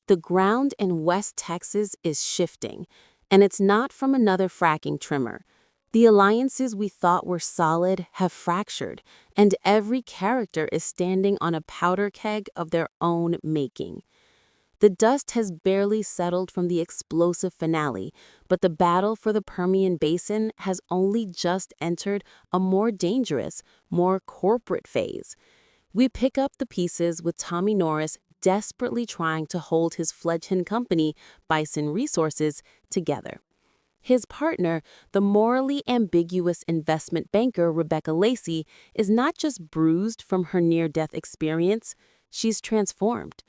the ground in West Texas is shifting, and it's not from another fracking trimmer. The alliances we thought were solid have fractured, and every character is standing on a powder keg of their own making. The dust has barely settled from the explosive finale, but the battle for the Permian Basin has only just entered a more dangerous, more corporate phase. We pick up the pieces with Tommy Norris desperately trying to hold his fledgling company, Bison Resources, together. His partner, the morally ambiguous investment banker Rebecca Lacey, is not just bruised from her near-death experience, she's transformed.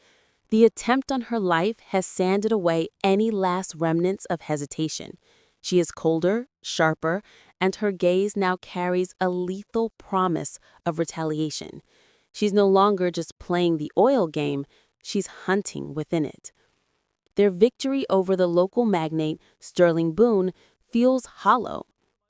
The attempt on her life has sanded away any last remnants of hesitation. She is colder, sharper, and her gaze now carries a lethal promise of retaliation. She's no longer just playing the oil game, she's hunting within it. Their victory over the local magnate, Sterling Boone, feels hollow.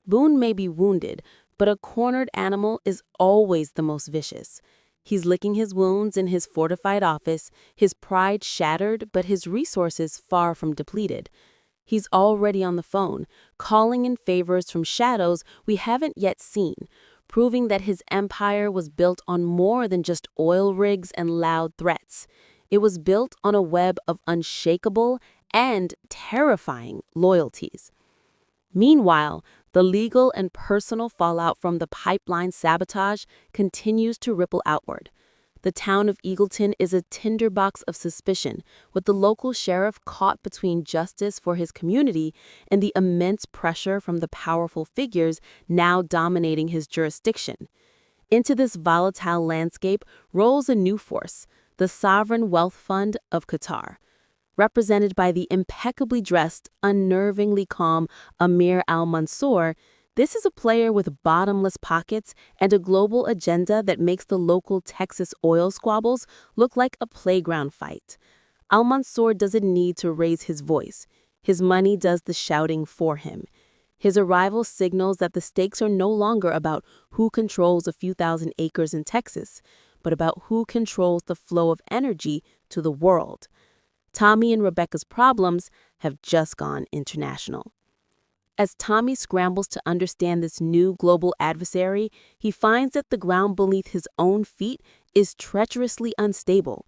Boone may be wounded, but a cornered animal is always the most vicious. He's licking his wounds in his fortified office, his pride shattered, but his resources far from depleted. He's already on the phone, calling in favors from shadows we haven't yet seen, proving that his empire was built on more than just oil rigs and loud threats. It was built on a web of unshakable and terrifying loyalties. Meanwhile, the legal and personal fallout from the pipeline sabotage continues to ripple outward. The town of Eagleton is a tinderbox of suspicion, with the local sheriff caught between justice for his community and the immense pressure from the powerful figures now dominating his jurisdiction. Into this volatile landscape rolls a new force, the Sovereign Wealth Fund of Qatar. Represented by the impeccably dressed, unnervingly calm Amir Al-Mansoor, this is a player with bottomless pockets and a global agenda that makes the local Texas oil squabbles look like a playground fight. Al-Mansoor doesn't need to raise his voice. His money does the shouting for him. His arrival signals that the stakes are no longer about who controls a few thousand acres in Texas, but about who controls the flow of energy to the world. Tommy and Rebecca's problems have just gone international. As Tommy scrambles to understand this new global adversary, he finds that the ground beneath his own feet is treacherously unstable.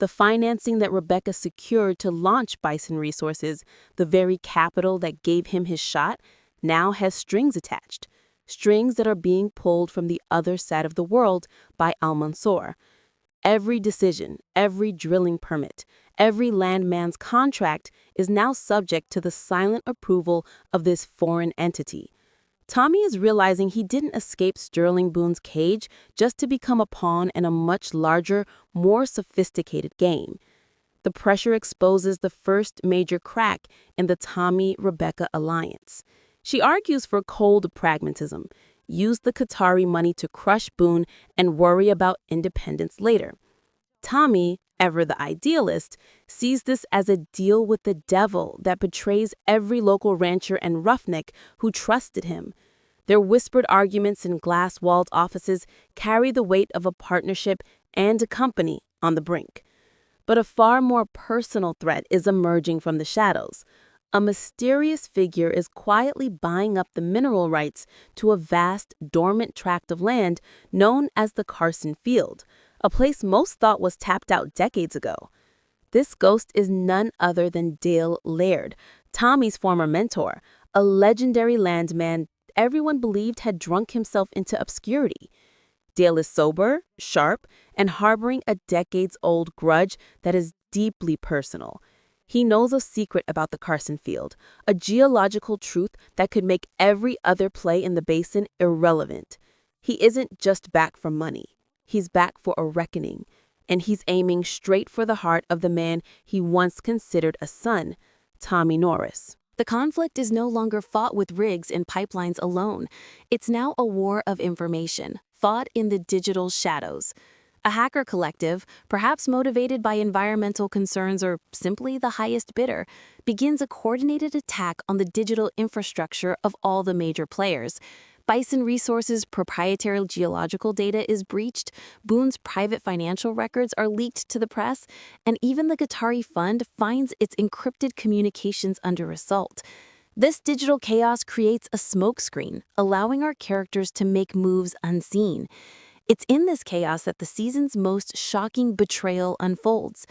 The financing that Rebecca secured to launch Bison Resources, the very capital that gave him his shot, now has strings attached. Strings that are being pulled from the other side of the world by Al-Mansoor. Every decision, every drilling permit, every landman's contract is now subject to the silent approval of this foreign entity. Tommy is realizing he didn't escape Sterling Boone's cage just to become a pawn in a much larger, more sophisticated game. The pressure exposes the first major crack in the Tommy-Rebecca alliance. She argues for cold pragmatism. Use the Qatari money to crush Boone and worry about independence later. Tommy, ever the idealist, sees this as a deal with the devil that betrays every local rancher and roughneck who trusted him. Their whispered arguments in glass-walled offices carry the weight of a partnership and a company on the brink. But a far more personal threat is emerging from the shadows. A mysterious figure is quietly buying up the mineral rights to a vast, dormant tract of land known as the Carson Field, a place most thought was tapped out decades ago. This ghost is none other than Dale Laird, Tommy's former mentor, a legendary landman everyone believed had drunk himself into obscurity. Dale is sober, sharp, and harboring a decades-old grudge that is deeply personal. He knows a secret about the Carson Field, a geological truth that could make every other play in the basin irrelevant. He isn't just back for money. He's back for a reckoning, and he's aiming straight for the heart of the man he once considered a son, Tommy Norris. The conflict is no longer fought with rigs and pipelines alone. It's now a war of information, fought in the digital shadows. A hacker collective, perhaps motivated by environmental concerns or simply the highest bidder, begins a coordinated attack on the digital infrastructure of all the major players. Bison Resources' proprietary geological data is breached, Boone's private financial records are leaked to the press, and even the Qatari fund finds its encrypted communications under assault. This digital chaos creates a smokescreen, allowing our characters to make moves unseen. It's in this chaos that the season's most shocking betrayal unfolds.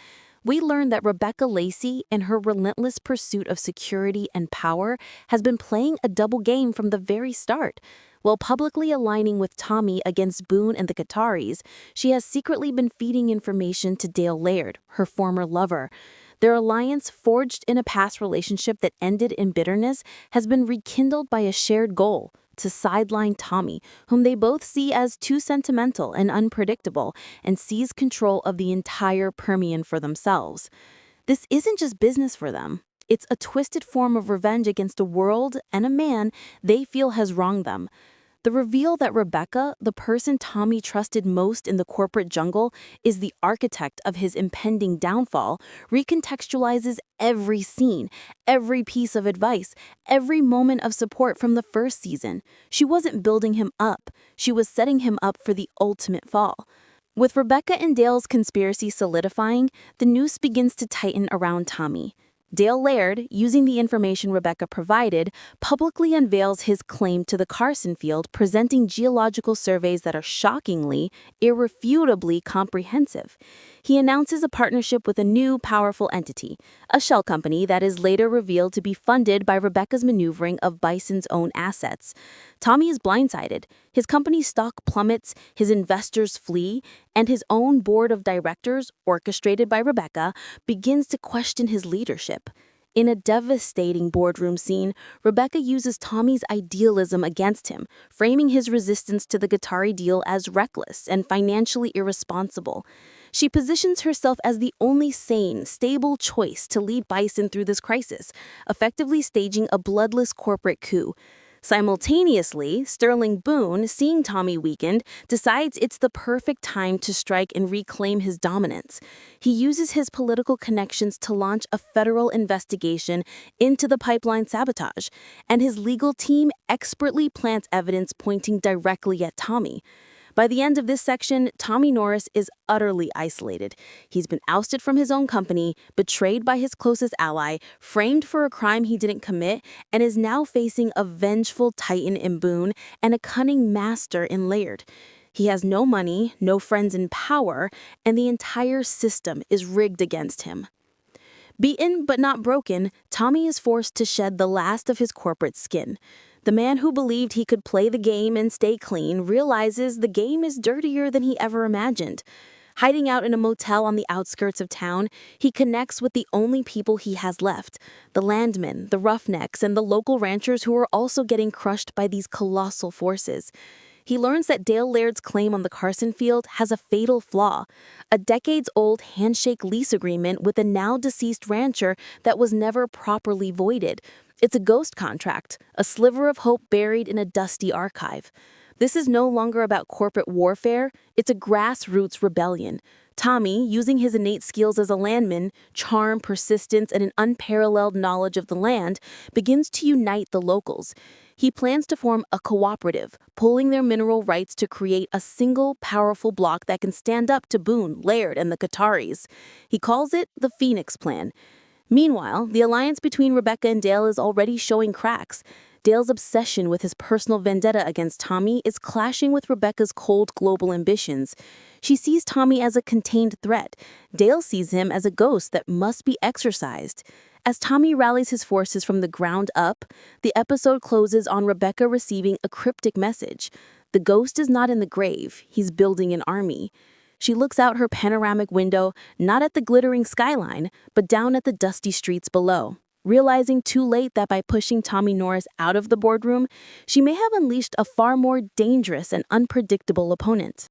We learn that Rebecca Lacey, in her relentless pursuit of security and power, has been playing a double game from the very start. While publicly aligning with Tommy against Boone and the Qataris, she has secretly been feeding information to Dale Laird, her former lover. Their alliance, forged in a past relationship that ended in bitterness, has been rekindled by a shared goal: to sideline Tommy, whom they both see as too sentimental and unpredictable, and seize control of the entire Permian for themselves. This isn't just business for them. It's a twisted form of revenge against a world and a man they feel has wronged them. The reveal that Rebecca, the person Tommy trusted most in the corporate jungle, is the architect of his impending downfall recontextualizes every scene, every piece of advice, every moment of support from the first season. She wasn't building him up, she was setting him up for the ultimate fall. With Rebecca and Dale's conspiracy solidifying, the noose begins to tighten around Tommy. Dale Laird, using the information Rebecca provided, publicly unveils his claim to the Carson Field, presenting geological surveys that are shockingly, irrefutably comprehensive. He announces a partnership with a new, powerful entity, a shell company that is later revealed to be funded by Rebecca's maneuvering of Bison's own assets. Tommy is blindsided. His company's stock plummets, his investors flee, and his own board of directors, orchestrated by Rebecca, begins to question his leadership. In a devastating boardroom scene, Rebecca uses Tommy's idealism against him, framing his resistance to the Qatari deal as reckless and financially irresponsible. She positions herself as the only sane, stable choice to lead Bison through this crisis, effectively staging a bloodless corporate coup. Simultaneously, Sterling Boone, seeing Tommy weakened, decides it's the perfect time to strike and reclaim his dominance. He uses his political connections to launch a federal investigation into the pipeline sabotage, and his legal team expertly plants evidence pointing directly at Tommy. By the end of this section, Tommy Norris is utterly isolated. He's been ousted from his own company, betrayed by his closest ally, framed for a crime he didn't commit, and is now facing a vengeful titan in Boone and a cunning master in Laird. He has no money, no friends in power, and the entire system is rigged against him. Beaten but not broken, Tommy is forced to shed the last of his corporate skin. The man who believed he could play the game and stay clean realizes the game is dirtier than he ever imagined. Hiding out in a motel on the outskirts of town, he connects with the only people he has left: the Landmen, the Roughnecks, and the local ranchers who are also getting crushed by these colossal forces. He learns that Dale Laird's claim on the Carson Field has a fatal flaw: a decades-old handshake lease agreement with a now-deceased rancher that was never properly voided. It's a ghost contract, a sliver of hope buried in a dusty archive. This is no longer about corporate warfare, it's a grassroots rebellion. Tommy, using his innate skills as a landman, charm, persistence, and an unparalleled knowledge of the land, begins to unite the locals. He plans to form a cooperative, pooling their mineral rights to create a single, powerful block that can stand up to Boone, Laird, and the Qataris. He calls it the Phoenix Plan. Meanwhile, the alliance between Rebecca and Dale is already showing cracks. Dale's obsession with his personal vendetta against Tommy is clashing with Rebecca's cold global ambitions. She sees Tommy as a contained threat. Dale sees him as a ghost that must be exorcised. As Tommy rallies his forces from the ground up, the episode closes on Rebecca receiving a cryptic message. The ghost is not in the grave, he's building an army. She looks out her panoramic window, not at the glittering skyline, but down at the dusty streets below, realizing too late that by pushing Tommy Norris out of the boardroom, she may have unleashed a far more dangerous and unpredictable opponent.